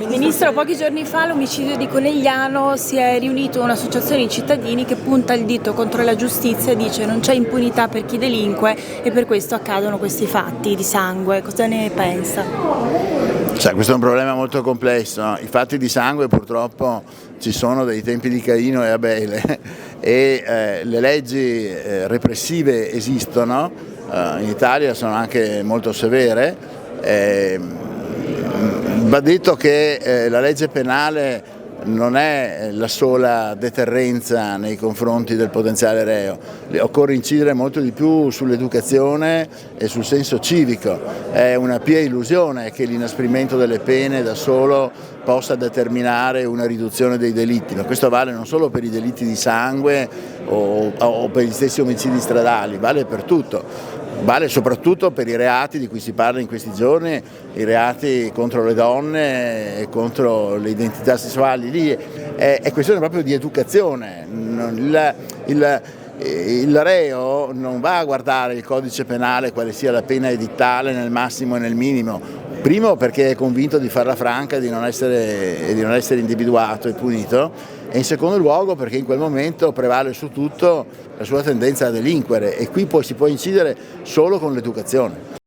Ministro, pochi giorni fa all'omicidio di Conegliano si è riunito un'associazione di cittadini che punta il dito contro la giustizia e dice non c'è impunità per chi delinque e per questo accadono questi fatti di sangue. Cosa ne pensa? Questo è un problema molto complesso. I fatti di sangue purtroppo ci sono dai tempi di Caino e Abele e le leggi repressive esistono, in Italia sono anche molto severe. Va detto che la legge penale non è la sola deterrenza nei confronti del potenziale reo, occorre incidere molto di più sull'educazione e sul senso civico. È una pia illusione che l'inasprimento delle pene da solo possa determinare una riduzione dei delitti, ma questo vale non solo per i delitti di sangue o per gli stessi omicidi stradali, vale per tutto. Vale soprattutto per i reati di cui si parla in questi giorni, i reati contro le donne e contro le identità sessuali. Lì è questione proprio di educazione. Il reo non va a guardare il codice penale quale sia la pena edittale nel massimo e nel minimo. Primo perché è convinto di farla franca e di non essere individuato e punito, e in secondo luogo perché in quel momento prevale su tutto la sua tendenza a delinquere e qui si può incidere solo con l'educazione.